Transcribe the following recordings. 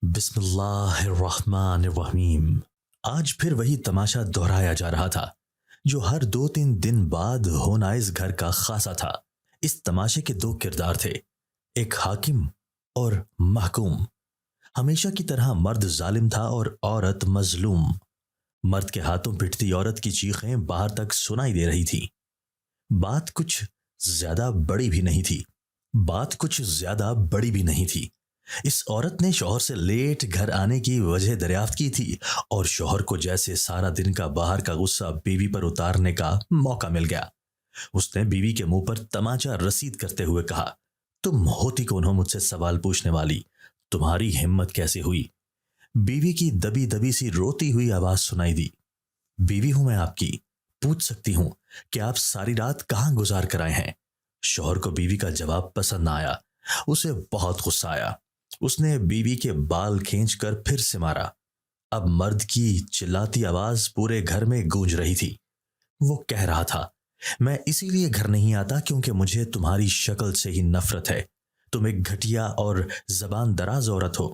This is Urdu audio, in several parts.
بسم اللہ الرحمن الرحیم۔ آج پھر وہی تماشا دہرایا جا رہا تھا جو ہر 2-3 دن بعد ہونا اس گھر کا خاصا تھا۔ اس تماشے کے دو کردار تھے، ایک حاکم اور محکوم۔ ہمیشہ کی طرح مرد ظالم تھا اور عورت مظلوم۔ مرد کے ہاتھوں پٹتی عورت کی چیخیں باہر تک سنائی دے رہی تھی۔ بات کچھ زیادہ بڑی بھی نہیں تھی۔ اس عورت نے شوہر سے لیٹ گھر آنے کی وجہ دریافت کی تھی اور شوہر کو جیسے سارا دن کا باہر کا غصہ بیوی پر اتارنے کا موقع مل گیا۔ اس نے بیوی کے منہ پر تماچا رسید کرتے ہوئے کہا، تم ہوتی کون ہو مجھ سے سوال پوچھنے والی؟ تمہاری ہمت کیسے ہوئی؟ بیوی کی دبی دبی سی روتی ہوئی آواز سنائی دی۔ بیوی ہوں میں آپ کی، پوچھ سکتی ہوں کہ آپ ساری رات کہاں گزار کر آئے ہیں؟ شوہر کو بیوی کا جواب پسند نہ آیا، اسے بہت غصہ آیا۔ اس نے بیوی کے بال کھینچ کر پھر سے مارا۔ اب مرد کی چلاتی آواز پورے گھر میں گونج رہی تھی۔ وہ کہہ رہا تھا، میں اسی لیے گھر نہیں آتا کیونکہ مجھے تمہاری شکل سے ہی نفرت ہے۔ تم ایک گھٹیا اور زبان دراز عورت ہو۔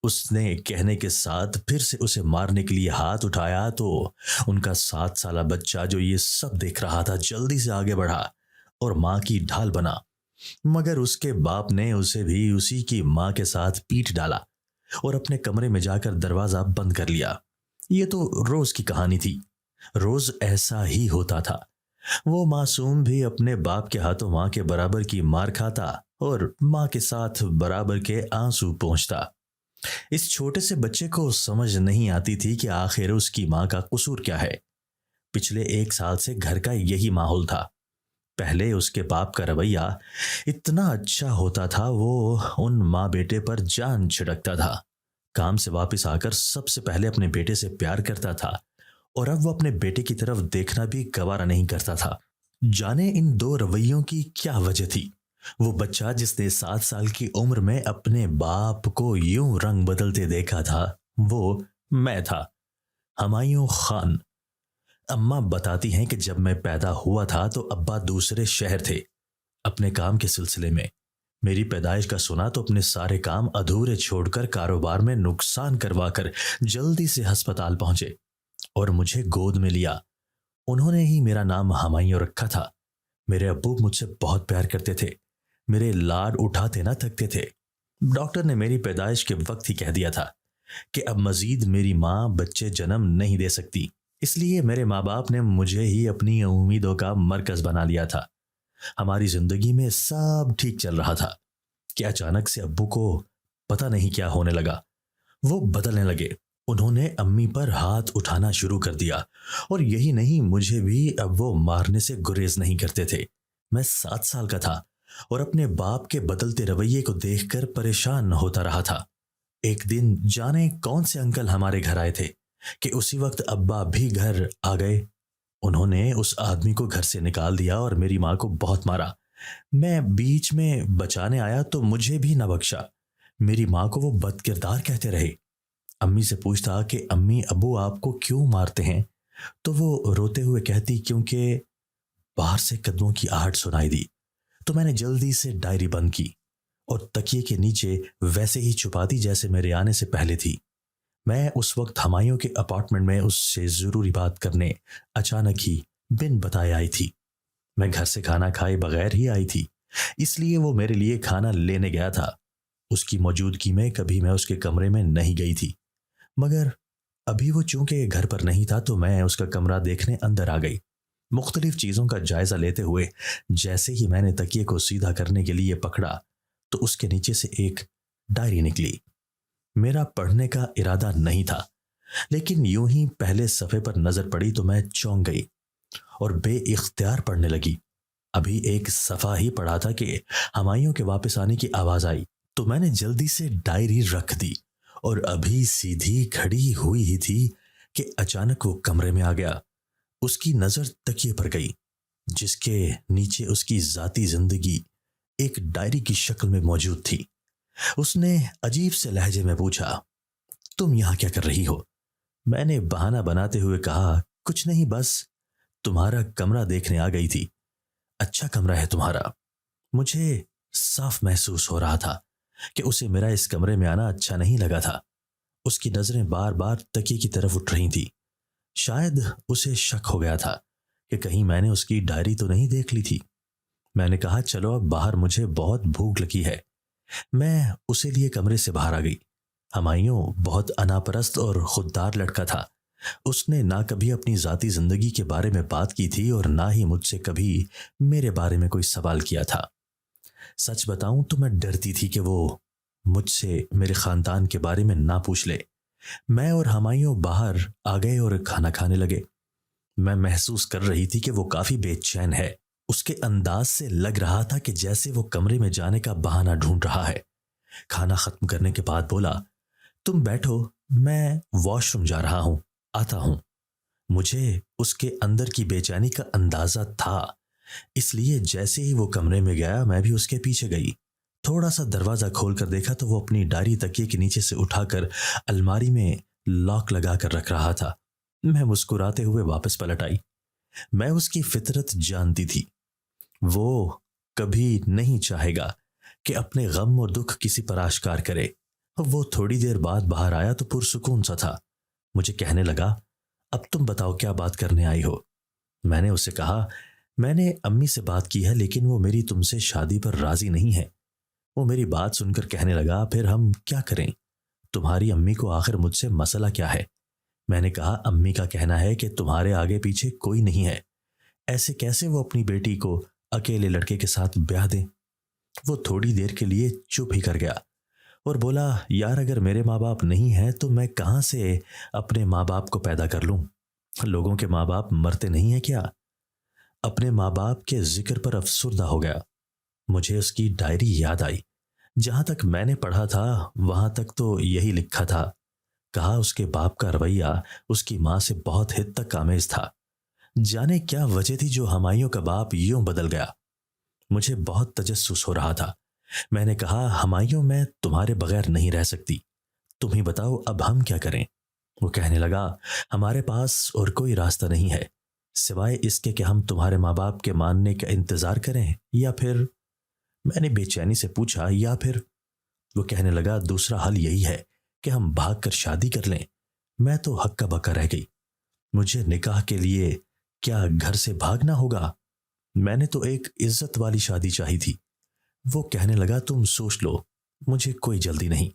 اس نے کہنے کے ساتھ پھر سے اسے مارنے کے لیے ہاتھ اٹھایا تو ان کا 7 سالہ بچہ جو یہ سب دیکھ رہا تھا جلدی سے آگے بڑھا اور ماں کی ڈھال بنا، مگر اس کے باپ نے اسے بھی اسی کی ماں کے ساتھ پیٹ ڈالا اور اپنے کمرے میں جا کر دروازہ بند کر لیا۔ یہ تو روز کی کہانی تھی، روز ایسا ہی ہوتا تھا۔ وہ معصوم بھی اپنے باپ کے ہاتھوں ماں کے برابر کی مار کھاتا اور ماں کے ساتھ برابر کے آنسو پہنچتا۔ اس چھوٹے سے بچے کو سمجھ نہیں آتی تھی کہ آخر اس کی ماں کا قصور کیا ہے۔ پچھلے 1 سال سے گھر کا یہی ماحول تھا۔ پہلے اس کے باپ کا رویہ اتنا اچھا ہوتا تھا، وہ ان ماں بیٹے پر جان چھڑکتا تھا۔ کام سے واپس آ کر سب سے پہلے اپنے بیٹے سے پیار کرتا تھا اور اب وہ اپنے بیٹے کی طرف دیکھنا بھی گوارا نہیں کرتا تھا۔ جانے ان دو رویوں کی کیا وجہ تھی؟ وہ بچہ جس نے 7 سال کی عمر میں اپنے باپ کو یوں رنگ بدلتے دیکھا تھا، وہ میں تھا، ہمایوں خان۔ اماں بتاتی ہیں کہ جب میں پیدا ہوا تھا تو ابا دوسرے شہر تھے اپنے کام کے سلسلے میں۔ میری پیدائش کا سنا تو اپنے سارے کام ادھورے چھوڑ کر کاروبار میں نقصان کروا کر جلدی سے ہسپتال پہنچے اور مجھے گود میں لیا۔ انہوں نے ہی میرا نام ہمایوں رکھا تھا۔ میرے ابو مجھ سے بہت پیار کرتے تھے، میرے لاڈ اٹھاتے نہ تھکتے تھے۔ ڈاکٹر نے میری پیدائش کے وقت ہی کہہ دیا تھا کہ اب مزید میری ماں بچے جنم نہیں دے سکتی، اس لیے میرے ماں باپ نے مجھے ہی اپنی امیدوں کا مرکز بنا لیا تھا۔ ہماری زندگی میں سب ٹھیک چل رہا تھا کہ اچانک سے ابو کو پتہ نہیں کیا ہونے لگا۔ وہ بدلنے لگے، انہوں نے امی پر ہاتھ اٹھانا شروع کر دیا، اور یہی نہیں مجھے بھی اب وہ مارنے سے گریز نہیں کرتے تھے۔ میں 7 سال کا تھا اور اپنے باپ کے بدلتے رویے کو دیکھ کر پریشان ہوتا رہا تھا۔ ایک دن جانے کون سے انکل ہمارے گھر آئے تھے کہ اسی وقت ابا بھی گھر آ گئے۔ انہوں نے اس آدمی کو گھر سے نکال دیا اور میری ماں کو بہت مارا۔ میں بیچ میں بچانے آیا تو مجھے بھی نہ بخشا۔ میری ماں کو وہ بد کردار کہتے رہے۔ امی سے پوچھتا کہ امی ابو آپ کو کیوں مارتے ہیں تو وہ روتے ہوئے کہتی کیونکہ باہر سے قدموں کی آہٹ سنائی دی تو میں نے جلدی سے ڈائری بند کی اور تکیے کے نیچے ویسے ہی چھپا دی جیسے میرے آنے سے پہلے تھی۔ میں اس وقت ہمایوں کے اپارٹمنٹ میں اس سے ضروری بات کرنے اچانک ہی بن بتائے آئی تھی۔ میں گھر سے کھانا کھائے بغیر ہی آئی تھی، اس لیے وہ میرے لیے کھانا لینے گیا تھا۔ اس کی موجودگی میں کبھی میں اس کے کمرے میں نہیں گئی تھی، مگر ابھی وہ چونکہ گھر پر نہیں تھا تو میں اس کا کمرہ دیکھنے اندر آ گئی۔ مختلف چیزوں کا جائزہ لیتے ہوئے جیسے ہی میں نے تکیے کو سیدھا کرنے کے لیے پکڑا تو اس کے نیچے سے ایک ڈائری نکلی۔ میرا پڑھنے کا ارادہ نہیں تھا، لیکن یوں ہی پہلے صفحے پر نظر پڑی تو میں چونک گئی اور بے اختیار پڑھنے لگی۔ ابھی ایک صفحہ ہی پڑھا تھا کہ ہمایوں کے واپس آنے کی آواز آئی تو میں نے جلدی سے ڈائری رکھ دی اور ابھی سیدھی کھڑی ہوئی ہی تھی کہ اچانک وہ کمرے میں آ گیا۔ اس کی نظر تکیے پر گئی جس کے نیچے اس کی ذاتی زندگی ایک ڈائری کی شکل میں موجود تھی۔ اس نے عجیب سے لہجے میں پوچھا، تم یہاں کیا کر رہی ہو؟ میں نے بہانہ بناتے ہوئے کہا، کچھ نہیں، بس تمہارا کمرہ دیکھنے آ گئی تھی۔ اچھا کمرہ ہے تمہارا، مجھے صاف محسوس ہو رہا تھا کہ اسے میرا اس کمرے میں آنا اچھا نہیں لگا تھا۔ اس کی نظریں بار بار تکیے کی طرف اٹھ رہی تھی۔ شاید اسے شک ہو گیا تھا کہ کہیں میں نے اس کی ڈائری تو نہیں دیکھ لی تھی۔ میں نے کہا چلو اب باہر، مجھے بہت بھوک لگی ہے۔ میں اسے لیے کمرے سے باہر آ گئی۔ ہمایوں بہت انا پرست اور خوددار لڑکا تھا۔ اس نے نہ کبھی اپنی ذاتی زندگی کے بارے میں بات کی تھی اور نہ ہی مجھ سے کبھی میرے بارے میں کوئی سوال کیا تھا۔ سچ بتاؤں تو میں ڈرتی تھی کہ وہ مجھ سے میرے خاندان کے بارے میں نہ پوچھ لے۔ میں اور ہمایوں باہر آ گئے اور کھانا کھانے لگے۔ میں محسوس کر رہی تھی کہ وہ کافی بے چین ہے۔ اس کے انداز سے لگ رہا تھا کہ جیسے وہ کمرے میں جانے کا بہانہ ڈھونڈ رہا ہے۔ کھانا ختم کرنے کے بعد بولا، تم بیٹھو، میں واش روم جا رہا ہوں، آتا ہوں۔ مجھے اس کے اندر کی بے چینی کا اندازہ تھا، اس لیے جیسے ہی وہ کمرے میں گیا میں بھی اس کے پیچھے گئی۔ تھوڑا سا دروازہ کھول کر دیکھا تو وہ اپنی ڈائری تکیے کے نیچے سے اٹھا کر الماری میں لاک لگا کر رکھ رہا تھا۔ میں مسکراتے ہوئے واپس پلٹ آئی۔ میں اس کی فطرت جانتی تھی۔ وہ کبھی نہیں چاہے گا کہ اپنے غم اور دکھ کسی پر آشکار کرے۔ وہ تھوڑی دیر بعد باہر آیا تو پرسکون سا تھا۔ مجھے کہنے لگا، اب تم بتاؤ کیا بات کرنے آئی ہو؟ میں نے اسے کہا، میں نے امی سے بات کی ہے لیکن وہ میری تم سے شادی پر راضی نہیں ہے۔ وہ میری بات سن کر کہنے لگا، پھر ہم کیا کریں؟ تمہاری امی کو آخر مجھ سے مسئلہ کیا ہے؟ میں نے کہا، امی کا کہنا ہے کہ تمہارے آگے پیچھے کوئی نہیں ہے، ایسے کیسے وہ اپنی بیٹی کو اکیلے لڑکے کے ساتھ بیاہ دیں؟ وہ تھوڑی دیر کے لیے چپ ہی کر گیا اور بولا، یار اگر میرے ماں باپ نہیں ہیں تو میں کہاں سے اپنے ماں باپ کو پیدا کر لوں؟ لوگوں کے ماں باپ مرتے نہیں ہیں کیا؟ اپنے ماں باپ کے ذکر پر افسردہ ہو گیا۔ مجھے اس کی ڈائری یاد آئی۔ جہاں تک میں نے پڑھا تھا وہاں تک تو یہی لکھا تھا۔ کہا اس کے باپ کا رویہ اس کی ماں سے بہت حد تک آمیز تھا۔ جانے کیا وجہ تھی جو ہمایوں کا باپ یوں بدل گیا؟ مجھے بہت تجسس ہو رہا تھا۔ میں نے کہا، ہمایوں میں تمہارے بغیر نہیں رہ سکتی، تم ہی بتاؤ اب ہم کیا کریں؟ وہ کہنے لگا، ہمارے پاس اور کوئی راستہ نہیں ہے سوائے اس کے کہ ہم تمہارے ماں باپ کے ماننے کا انتظار کریں، یا پھر؟ میں نے بے چینی سے پوچھا، یا پھر؟ وہ کہنے لگا، دوسرا حل یہی ہے کہ ہم بھاگ کر شادی کر لیں۔ میں تو ہکا بکا رہ گئی۔ مجھے نکاح کے لیے کیا گھر سے بھاگنا ہوگا؟ میں نے تو ایک عزت والی شادی چاہی تھی۔ وہ کہنے لگا، تم سوچ لو، مجھے کوئی جلدی نہیں۔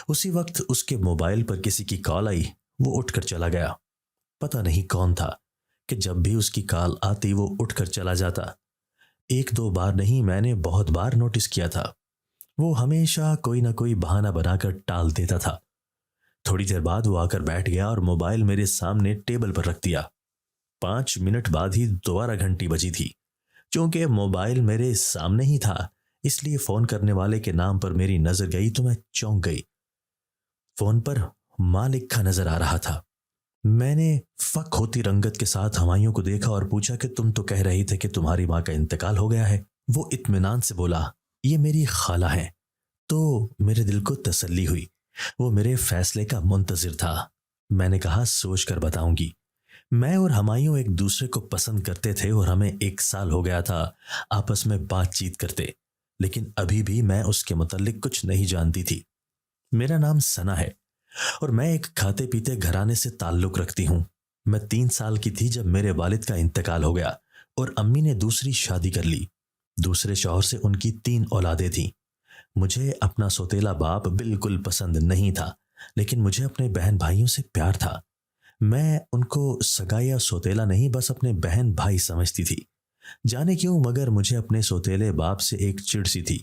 اسی وقت اس کے موبائل پر کسی کی کال آئی۔ وہ اٹھ کر چلا گیا۔ پتہ نہیں کون تھا کہ جب بھی اس کی کال آتی وہ اٹھ کر چلا جاتا۔ ایک دو بار نہیں، میں نے بہت بار نوٹس کیا تھا۔ وہ ہمیشہ کوئی نہ کوئی بہانہ بنا کر ٹال دیتا تھا۔ تھوڑی دیر بعد وہ آ کر بیٹھ گیا اور موبائل میرے سامنے ٹیبل پر رکھ دیا۔ 5 منٹ بعد ہی دوبارہ گھنٹی بجی تھی۔ چونکہ موبائل میرے سامنے ہی تھا اس لیے فون کرنے والے کے نام پر میری نظر گئی تو میں چونک گئی۔ فون پر مالک کا نظر آ رہا تھا۔ میں نے فک ہوتی رنگت کے ساتھ ہمایوں کو دیکھا اور پوچھا کہ تم تو کہہ رہی تھے کہ تمہاری ماں کا انتقال ہو گیا ہے۔ وہ اطمینان سے بولا، یہ میری خالہ ہیں۔ تو میرے دل کو تسلی ہوئی۔ وہ میرے فیصلے کا منتظر تھا۔ میں نے کہا، سوچ کر بتاؤں گی۔ میں اور ہمایوں ایک دوسرے کو پسند کرتے تھے اور ہمیں 1 سال ہو گیا تھا آپس میں بات چیت کرتے، لیکن ابھی بھی میں اس کے متعلق کچھ نہیں جانتی تھی۔ میرا نام ثنا ہے اور میں ایک کھاتے پیتے گھرانے سے تعلق رکھتی ہوں۔ میں 3 سال کی تھی جب میرے والد کا انتقال ہو گیا اور امی نے دوسری شادی کر لی۔ دوسرے شوہر سے ان کی 3 اولادیں تھیں۔ مجھے اپنا سوتیلا باپ بالکل پسند نہیں تھا، لیکن مجھے اپنے بہن بھائیوں سے پیار تھا۔ میں ان کو سگا یا سوتیلا نہیں، بس اپنے بہن بھائی سمجھتی تھی۔ جانے کیوں مگر مجھے اپنے سوتیلے باپ سے ایک چڑ سی تھی۔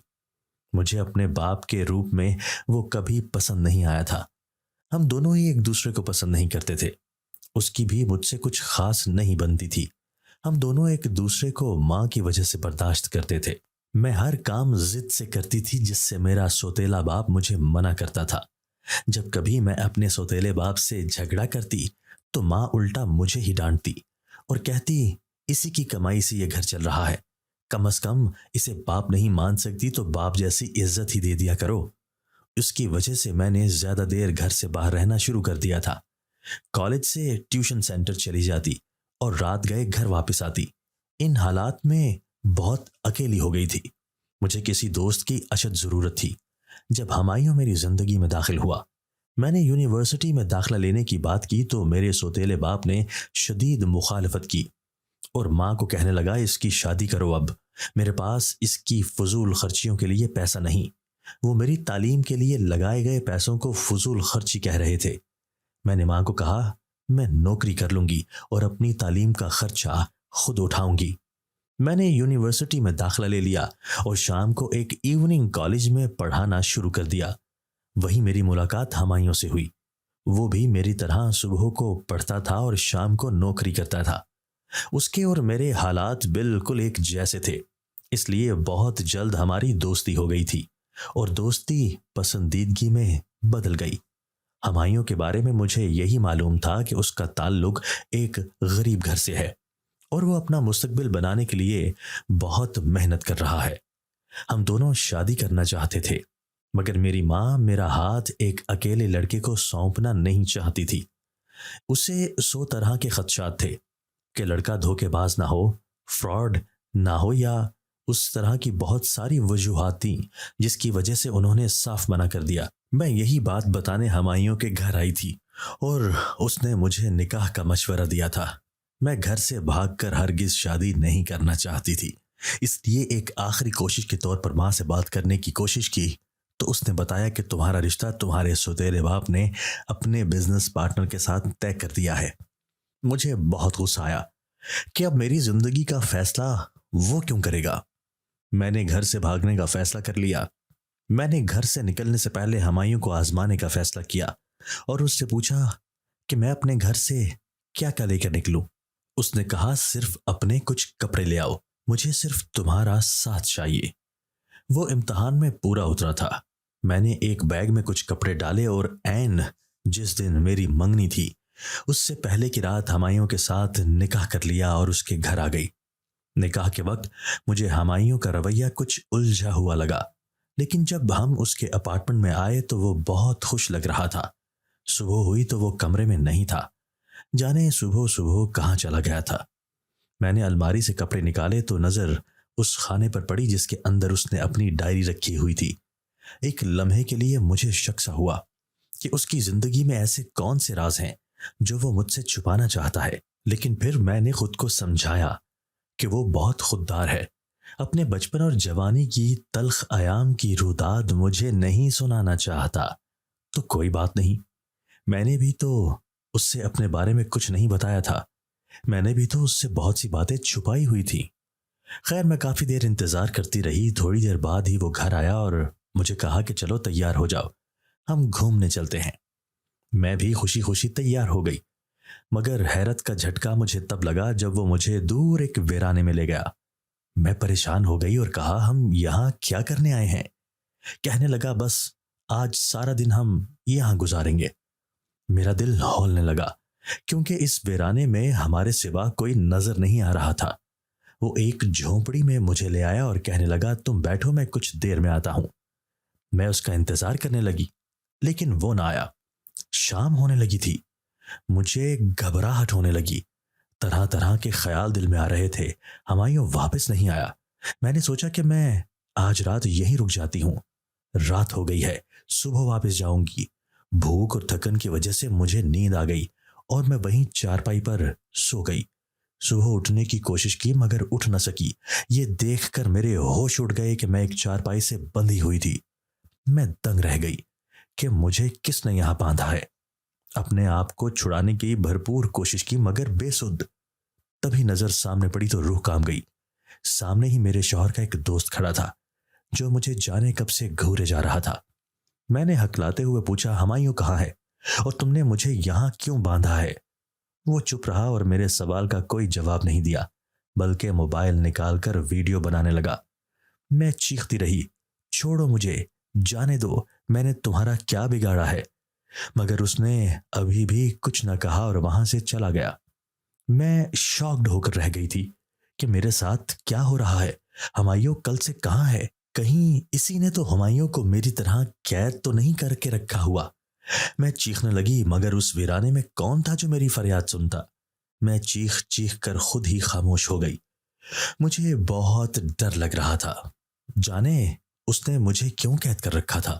مجھے اپنے باپ کے روپ میں وہ کبھی پسند نہیں آیا تھا۔ ہم دونوں ہی ایک دوسرے کو پسند نہیں کرتے تھے۔ اس کی بھی مجھ سے کچھ خاص نہیں بنتی تھی۔ ہم دونوں ایک دوسرے کو ماں کی وجہ سے برداشت کرتے تھے۔ میں ہر کام ضد سے کرتی تھی جس سے میرا سوتیلا باپ مجھے منع کرتا تھا۔ جب کبھی میں اپنے سوتیلے باپ سے جھگڑا کرتی تو ماں الٹا مجھے ہی ڈانٹتی اور کہتی، اسی کی کمائی سے یہ گھر چل رہا ہے، کم از کم اسے باپ نہیں مان سکتی تو باپ جیسی عزت ہی دے دیا کرو۔ اس کی وجہ سے میں نے زیادہ دیر گھر سے باہر رہنا شروع کر دیا تھا۔ کالج سے ٹیوشن سینٹر چلی جاتی اور رات گئے گھر واپس آتی۔ ان حالات میں بہت اکیلی ہو گئی تھی۔ مجھے کسی دوست کی اشد ضرورت تھی۔ جب ہمایوں میری زندگی میں داخل ہوا، میں نے یونیورسٹی میں داخلہ لینے کی بات کی تو میرے سوتیلے باپ نے شدید مخالفت کی اور ماں کو کہنے لگا اس کی شادی کرو اب، میرے پاس اس کی فضول خرچیوں کے لیے پیسہ نہیں۔ وہ میری تعلیم کے لیے لگائے گئے پیسوں کو فضول خرچی کہہ رہے تھے۔ میں نے ماں کو کہا میں نوکری کر لوں گی اور اپنی تعلیم کا خرچہ خود اٹھاؤں گی۔ میں نے یونیورسٹی میں داخلہ لے لیا اور شام کو ایک ایوننگ کالج میں پڑھانا شروع کر دیا۔ وہی میری ملاقات ہمایوں سے ہوئی۔ وہ بھی میری طرح صبح کو پڑھتا تھا اور شام کو نوکری کرتا تھا۔ اس کے اور میرے حالات بالکل ایک جیسے تھے، اس لیے بہت جلد ہماری دوستی ہو گئی تھی اور دوستی پسندیدگی میں بدل گئی۔ ہمایوں کے بارے میں مجھے یہی معلوم تھا کہ اس کا تعلق ایک غریب گھر سے ہے اور وہ اپنا مستقبل بنانے کے لیے بہت محنت کر رہا ہے۔ ہم دونوں شادی کرنا چاہتے تھے، مگر میری ماں میرا ہاتھ ایک اکیلے لڑکے کو سونپنا نہیں چاہتی تھی۔ اسے 100 طرح کے خدشات تھے کہ لڑکا دھوکے باز نہ ہو، فراڈ نہ ہو، یا اس طرح کی بہت ساری وجوہات تھیں جس کی وجہ سے انہوں نے صاف منع کر دیا۔ میں یہی بات بتانے ہمایوں کے گھر آئی تھی اور اس نے مجھے نکاح کا مشورہ دیا تھا۔ میں گھر سے بھاگ کر ہرگز شادی نہیں کرنا چاہتی تھی، اس لیے ایک آخری کوشش کے طور پر ماں سے بات کرنے کی کوشش کی تو اس نے بتایا کہ تمہارا رشتہ تمہارے سوتیلے باپ نے اپنے بزنس پارٹنر کے ساتھ طے کر دیا ہے۔ مجھے بہت غصہ آیا کہ اب میری زندگی کا فیصلہ وہ کیوں کرے گا۔ میں نے گھر سے بھاگنے کا فیصلہ کر لیا۔ میں نے گھر سے نکلنے سے پہلے ہمایوں کو آزمانے کا فیصلہ کیا اور اس سے پوچھا کہ میں اپنے گھر سے کیا کیا لے کر نکلوں۔ اس نے کہا صرف اپنے کچھ کپڑے لے آؤ، مجھے صرف تمہارا ساتھ چاہیے۔ وہ امتحان میں پورا اترا تھا۔ میں نے ایک بیگ میں کچھ کپڑے ڈالے اور عین جس دن میری منگنی تھی اس سے پہلے کی رات ہمایوں کے ساتھ نکاح کر لیا اور اس کے گھر آ گئی۔ نکاح کے وقت مجھے ہمایوں کا رویہ کچھ الجھا ہوا لگا، لیکن جب ہم اس کے اپارٹمنٹ میں آئے تو وہ بہت خوش لگ رہا تھا۔ صبح ہوئی تو وہ کمرے میں نہیں تھا، جانے صبح کہاں چلا گیا تھا۔ میں نے الماری سے کپڑے نکالے تو نظر اس خانے پر پڑی جس کے اندر اس نے اپنی ڈائری رکھی ہوئی تھی۔ ایک لمحے کے لیے مجھے شک سا ہوا کہ اس کی زندگی میں ایسے کون سے راز ہیں جو وہ مجھ سے چھپانا چاہتا ہے، لیکن پھر میں نے خود کو سمجھایا کہ وہ بہت خوددار ہے۔ اپنے بچپن اور جوانی کی تلخ ایام کی روداد مجھے نہیں سنانا چاہتا تو کوئی بات نہیں، میں نے بھی تو اس سے اپنے بارے میں کچھ نہیں بتایا تھا، میں نے بھی تو اس سے بہت سی باتیں چھپائی ہوئی تھی۔ خیر میں کافی دیر انتظار کرتی رہی۔ تھوڑی دیر بعد ہی وہ گھر آیا اور مجھے کہا کہ چلو تیار ہو جاؤ، ہم گھومنے چلتے ہیں۔ میں بھی خوشی خوشی تیار ہو گئی، مگر حیرت کا جھٹکا مجھے تب لگا جب وہ مجھے دور ایک ویرانے میں لے گیا۔ میں پریشان ہو گئی اور کہا ہم یہاں کیا کرنے آئے ہیں؟ کہنے لگا بس آج سارا دن ہم یہاں گزاریں گے۔ میرا دل ہولنے لگا کیونکہ اس ویرانے میں ہمارے سوا کوئی نظر نہیں آ رہا تھا۔ وہ ایک جھونپڑی میں مجھے لے آیا اور کہنے لگا تم بیٹھو، میں کچھ دیر میں آتا ہوں۔ میں اس کا انتظار کرنے لگی لیکن وہ نہ آیا۔ شام ہونے لگی تھی، مجھے گھبراہٹ ہونے لگی، طرح طرح کے خیال دل میں آ رہے تھے۔ ہمایوں واپس نہیں آیا۔ میں نے سوچا کہ میں آج رات یہیں رک جاتی ہوں، رات ہو گئی ہے، صبح واپس جاؤں گی۔ بھوک اور تھکن کی وجہ سے مجھے نیند آ گئی اور میں وہیں چارپائی پر سو گئی۔ صبح اٹھنے کی کوشش کی مگر اٹھ نہ سکی۔ یہ دیکھ کر میرے ہوش اڑ گئے کہ میں ایک چارپائی سے بندھی ہوئی تھی۔ میں دنگ رہ گئی کہ مجھے کس نے یہاں باندھا ہے۔ اپنے آپ کو چھڑانے کی بھرپور کوشش کی مگر بے سود۔ تبھی نظر سامنے پڑی تو روح کام گئی۔ سامنے ہی میرے شوہر کا ایک دوست کھڑا تھا جو مجھے جانے کب سے گھورے جا رہا تھا۔ میں نے ہکلاتے ہوئے پوچھا ہمایوں کہاں ہے اور تم نے مجھے یہاں کیوں باندھا ہے؟ وہ چپ رہا اور میرے سوال کا کوئی جواب نہیں دیا بلکہ موبائل نکال کر ویڈیو بنانے لگا۔ میں چیختی رہی چھوڑو مجھے، جانے دو، میں نے تمہارا کیا بگاڑا ہے؟ مگر اس نے ابھی بھی کچھ نہ کہا اور وہاں سے چلا گیا۔ میں شاکڈ ہو کر رہ گئی تھی کہ میرے ساتھ کیا ہو رہا ہے۔ ہمایوں کل سے کہاں ہے؟ کہیں اسی نے تو ہمایوں کو میری طرح قید تو نہیں کر کے رکھا ہوا۔ میں چیخنے لگی مگر اس ویرانے میں کون تھا جو میری فریاد سنتا؟ میں چیخ چیخ کر خود ہی خاموش ہو گئی۔ مجھے بہت ڈر لگ رہا تھا، جانے اس نے مجھے کیوں قید کر رکھا تھا۔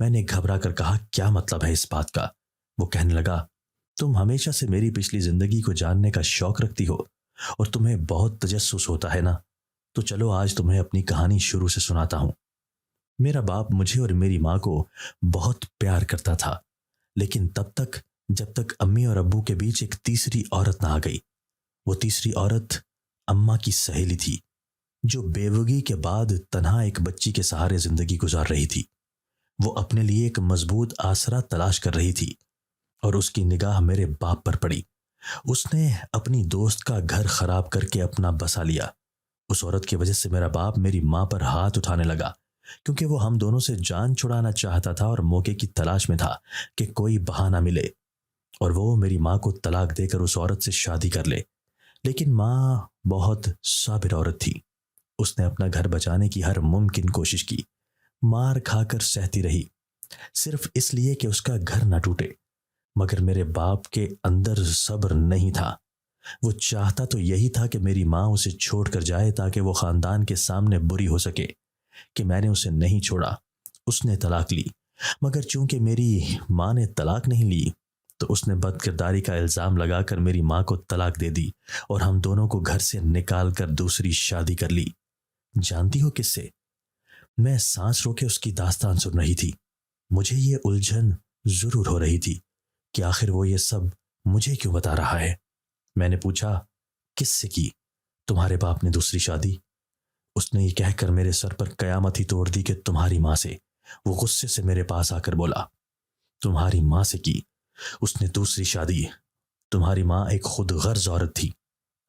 میں نے گھبرا کر کہا کیا مطلب ہے اس بات کا؟ وہ کہنے لگا تم ہمیشہ سے میری پچھلی زندگی کو جاننے کا شوق رکھتی ہو اور تمہیں بہت تجسس ہوتا ہے نا، تو چلو آج تمہیں اپنی کہانی شروع سے سناتا ہوں۔ میرا باپ مجھے اور میری ماں کو بہت پیار کرتا تھا، لیکن تب تک جب تک امی اور ابو کے بیچ ایک تیسری عورت نہ آ گئی۔ وہ تیسری عورت اماں کی سہیلی تھی، جو بیوگی کے بعد تنہا ایک بچی کے سہارے زندگی گزار رہی تھی۔ وہ اپنے لیے ایک مضبوط آسرا تلاش کر رہی تھی اور اس کی نگاہ میرے باپ پر پڑی۔ اس نے اپنی دوست کا گھر خراب کر کے اپنا بسا لیا۔ اس عورت کی وجہ سے میرا باپ میری ماں پر ہاتھ اٹھانے لگا، کیونکہ وہ ہم دونوں سے جان چھڑانا چاہتا تھا اور موقع کی تلاش میں تھا کہ کوئی بہانہ ملے اور وہ میری ماں کو طلاق دے کر اس عورت سے شادی کر لے۔ لیکن ماں بہت صابر عورت تھی۔ اس نے اپنا گھر بچانے کی ہر ممکن کوشش کی، مار کھا کر سہتی رہی، صرف اس لیے کہ اس کا گھر نہ ٹوٹے۔ مگر میرے باپ کے اندر صبر نہیں تھا۔ وہ چاہتا تو یہی تھا کہ میری ماں اسے چھوڑ کر جائے تاکہ وہ خاندان کے سامنے بری ہو سکے کہ میں نے اسے نہیں چھوڑا، اس نے طلاق لی۔ مگر چونکہ میری ماں نے طلاق نہیں لی تو اس نے بد کرداری کا الزام لگا کر میری ماں کو طلاق دے دی اور ہم دونوں کو گھر سے نکال کر دوسری شادی کر لی۔ جانتی ہو کس سے؟ میں سانس روکے اس کی داستان سن رہی تھی۔ مجھے یہ الجھن ضرور ہو رہی تھی کہ آخر وہ یہ سب مجھے کیوں بتا رہا ہے۔ میں نے پوچھا کس سے کی؟ تمہارے باپ نے دوسری شادی؟ اس نے یہ کہہ کر میرے سر پر قیامت ہی توڑ دی کہ تمہاری ماں سے۔ وہ غصے سے میرے پاس آ کر بولا تمہاری ماں سے کی؟ اس نے دوسری شادی۔ تمہاری ماں ایک خود غرض عورت تھی۔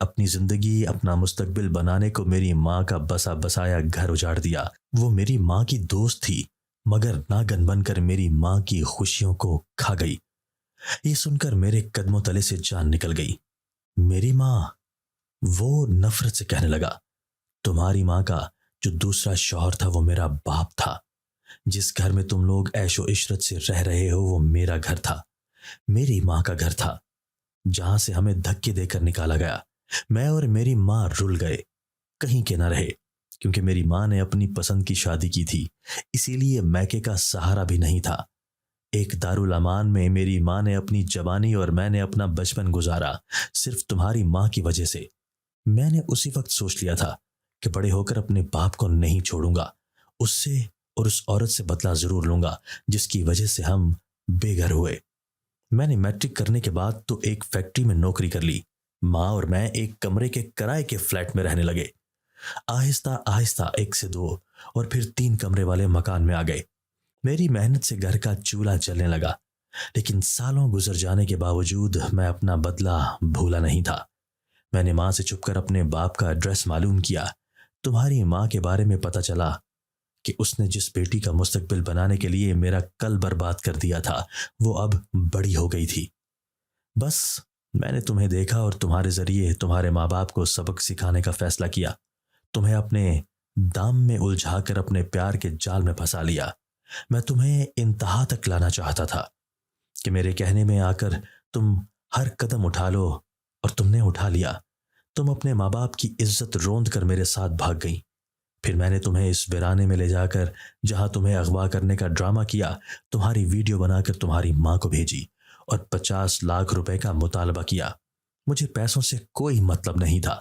اپنی زندگی، اپنا مستقبل بنانے کو میری ماں کا بسا بسایا گھر اجاڑ دیا۔ وہ میری ماں کی دوست تھی، مگر ناگن بن کر میری ماں کی خوشیوں کو کھا گئی۔ یہ سن کر میرے قدموں تلے سے جان نکل گئی۔ میری ماں؟ وہ نفرت سے کہنے لگا تمہاری ماں کا جو دوسرا شوہر تھا وہ میرا باپ تھا۔ جس گھر میں تم لوگ عیش و عشرت سے رہ رہے ہو وہ میرا گھر تھا، میری ماں کا گھر تھا، جہاں سے ہمیں دھکے دے کر نکالا گیا۔ میں اور میری ماں رل گئے، کہیں کے نہ رہے، کیونکہ میری ماں نے اپنی پسند کی شادی کی تھی، اسی لیے میکے کا سہارا بھی نہیں تھا۔ ایک دارالامان میں میری ماں نے اپنی جوانی اور میں نے اپنا بچپن گزارا، صرف تمہاری ماں کی وجہ سے۔ میں نے اسی وقت سوچ لیا تھا کہ بڑے ہو کر اپنے باپ کو نہیں چھوڑوں گا، اس سے اور اس عورت سے بدلہ ضرور لوں گا جس کی وجہ سے ہم بے گھر ہوئے۔ میں نے میٹرک کرنے کے بعد تو ایک فیکٹری میں نوکری کر لی۔ ماں اور میں ایک کمرے کے کرائے کے فلیٹ میں رہنے لگے۔ آہستہ آہستہ 1 سے 2 اور پھر 3 کمرے والے مکان میں آ گئے۔ میری محنت سے گھر کا چولہا جلنے لگا، لیکن سالوں گزر جانے کے باوجود میں اپنا بدلہ بھولا نہیں تھا۔ میں نے ماں سے چھپ کر اپنے باپ کا ایڈریس معلوم کیا۔ تمہاری ماں کے بارے میں پتہ چلا کہ اس نے جس بیٹی کا مستقبل بنانے کے لیے میرا کل برباد کر دیا تھا وہ اب بڑی ہو گئی تھی۔ بس میں نے تمہیں دیکھا اور تمہارے ذریعے تمہارے ماں باپ کو سبق سکھانے کا فیصلہ کیا۔ تمہیں اپنے دام میں الجھا کر اپنے پیار کے جال میں پھنسا لیا۔ میں تمہیں انتہا تک لانا چاہتا تھا کہ میرے کہنے میں آ کر تم ہر قدم اٹھا لو، اور تم نے اٹھا لیا۔ تم اپنے ماں باپ کی عزت روند کر میرے ساتھ بھاگ گئی۔ پھر میں نے تمہیں اس ویرانے میں لے جا کر جہاں تمہیں اغوا کرنے کا ڈرامہ کیا، تمہاری ویڈیو بنا کر تمہاری ماں کو بھیجی اور 50 لاکھ روپے کا مطالبہ کیا۔ مجھے پیسوں سے کوئی مطلب نہیں تھا،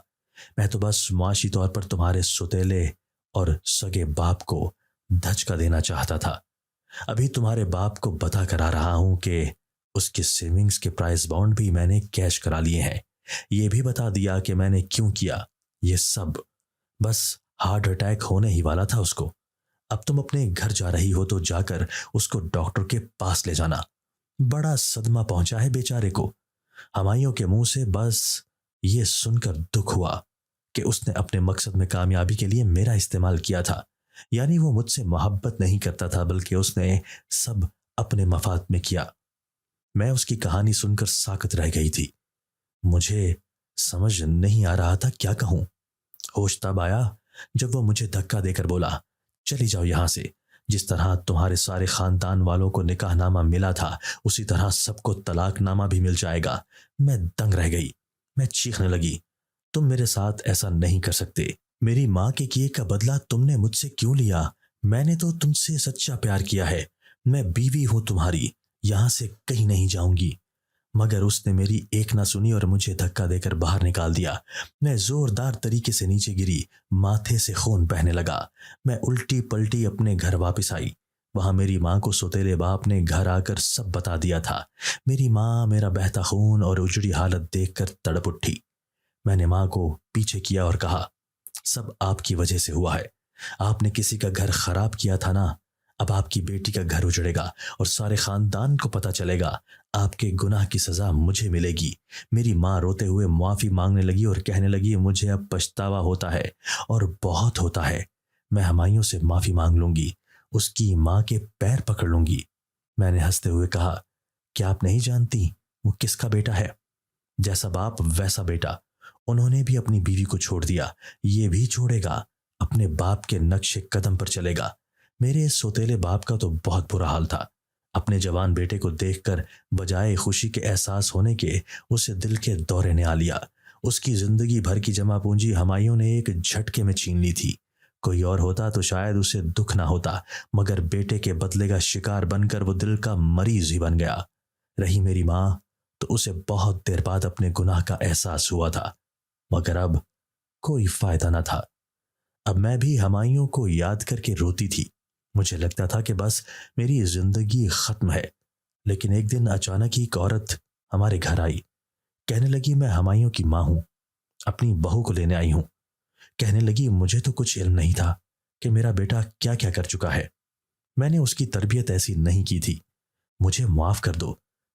میں تو بس معاشی طور پر تمہارے ستیلے اور سگے باپ کو دھچکا دینا چاہتا تھا۔ ابھی تمہارے باپ کو بتا کر آ رہا ہوں کہ اس کے سیونگز کے پرائز بانڈ بھی میں نے کیش کرا لیے ہیں۔ یہ بھی بتا دیا کہ میں نے کیوں کیا یہ سب۔ بس ہارٹ اٹیک ہونے ہی والا تھا اس کو۔ اب تم اپنے گھر جا رہی ہو تو جا کر اس کو ڈاکٹر کے پاس لے جانا۔ بڑا صدمہ پہنچا ہے بیچارے کو۔ ہمائیوں کے منہ سے بس یہ سن کر دکھ ہوا کہ اس نے اپنے مقصد میں کامیابی کے لیے میرا استعمال کیا تھا۔ یعنی وہ مجھ سے محبت نہیں کرتا تھا، بلکہ اس نے سب اپنے مفاد میں کیا۔ میں اس کی کہانی سن کر ساکت رہ گئی تھی۔ مجھے سمجھ نہیں آ رہا تھا کیا کہوں۔ ہوش تب آیا جب وہ مجھے دھکا دے کر بولا چلی جاؤ یہاں سے، جس طرح تمہارے سارے خاندان والوں کو نکاح نامہ ملا تھا اسی طرح سب کو طلاق نامہ بھی مل جائے گا۔ میں دنگ رہ گئی، میں چیخنے لگی تم میرے ساتھ ایسا نہیں کر سکتے۔ میری ماں کے کیے کا بدلہ تم نے مجھ سے کیوں لیا؟ میں نے تو تم سے سچا پیار کیا ہے، میں بیوی ہوں تمہاری، یہاں سے کہیں نہیں جاؤں گی۔ مگر اس نے میری ایک نہ سنی اور مجھے دھکا دے کر باہر نکال دیا۔ میں زوردار طریقے سے نیچے گری، ماتھے سے خون بہنے لگا۔ میں الٹی پلٹی اپنے گھر واپس آئی۔ وہاں میری ماں کو سوتیلے باپ نے گھر آ کر سب بتا دیا تھا۔ میری ماں میرا بہتا خون اور اجڑی حالت دیکھ کر تڑپ اٹھی۔ میں نے ماں کو پیچھے کیا اور کہا، سب آپ کی وجہ سے ہوا ہے۔ آپ نے کسی کا گھر خراب کیا تھا نا، اب آپ کی بیٹی کا گھر اجڑے گا اور سارے خاندان کو پتہ چلے گا۔ آپ کے گناہ کی سزا مجھے ملے گی۔ میری ماں روتے ہوئے معافی مانگنے لگی اور کہنے لگی، مجھے اب پچھتاوا ہوتا ہے اور بہت ہوتا ہے۔ میں ہمایوں سے معافی مانگ لوں گی، اس کی ماں کے پیر پکڑ لوں گی۔ میں نے ہنستے ہوئے کہا، کیا آپ نہیں جانتی وہ کس کا بیٹا ہے؟ جیسا باپ ویسا بیٹا۔ انہوں نے بھی اپنی بیوی کو چھوڑ دیا، یہ بھی چھوڑے گا، اپنے باپ کے نقش قدم پر چلے گا۔ میرے سوتیلے باپ کا تو بہت برا حال تھا۔ اپنے جوان بیٹے کو دیکھ کر بجائے خوشی کے احساس ہونے کے، اسے دل کے دورے نے آ لیا۔ اس کی زندگی بھر کی جمع پونجی ہمایوں نے ایک جھٹکے میں چھین لی تھی۔ کوئی اور ہوتا تو شاید اسے دکھ نہ ہوتا، مگر بیٹے کے بدلے کا شکار بن کر وہ دل کا مریض ہی بن گیا۔ رہی میری ماں تو اسے بہت دیر بعد اپنے گناہ کا احساس ہوا تھا، مگر اب کوئی فائدہ نہ تھا۔ اب میں بھی ہمایوں کو یاد کر کے روتی تھی۔ مجھے لگتا تھا کہ بس میری زندگی ختم ہے۔ لیکن ایک دن اچانک ہی ایک عورت ہمارے گھر آئی۔ کہنے لگی، میں ہمایوں کی ماں ہوں، اپنی بہو کو لینے آئی ہوں۔ کہنے لگی، مجھے تو کچھ علم نہیں تھا کہ میرا بیٹا کیا کیا کر چکا ہے۔ میں نے اس کی تربیت ایسی نہیں کی تھی۔ مجھے معاف کر دو،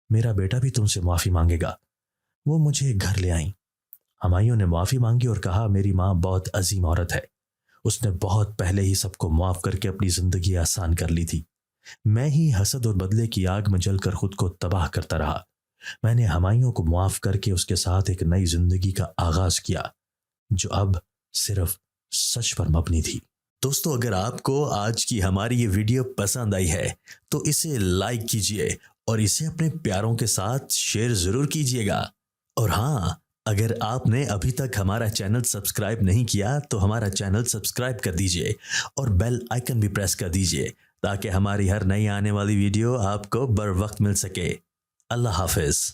میرا بیٹا بھی تم سے معافی مانگے گا۔ وہ مجھے گھر لے آئیں۔ ہمایوں نے معافی مانگی اور کہا، میری ماں بہت عظیم عورت ہے، اس نے بہت پہلے ہی سب کو معاف کر کے اپنی زندگی آسان کر لی تھی۔ میں ہی حسد اور بدلے کی آگ میں جل کر خود کو تباہ کرتا رہا۔ میں نے ہمایوں کو معاف کر کے اس کے ساتھ ایک نئی زندگی کا آغاز کیا، جو اب صرف سچ پر مبنی تھی۔ دوستو، اگر آپ کو آج کی ہماری یہ ویڈیو پسند آئی ہے تو اسے لائک کیجئے اور اسے اپنے پیاروں کے ساتھ شیئر ضرور کیجئے گا۔ اور ہاں، اگر آپ نے ابھی تک ہمارا چینل سبسکرائب نہیں کیا تو ہمارا چینل سبسکرائب کر دیجئے اور بیل آئیکن بھی پریس کر دیجئے تاکہ ہماری ہر نئی آنے والی ویڈیو آپ کو بر وقت مل سکے۔ اللہ حافظ۔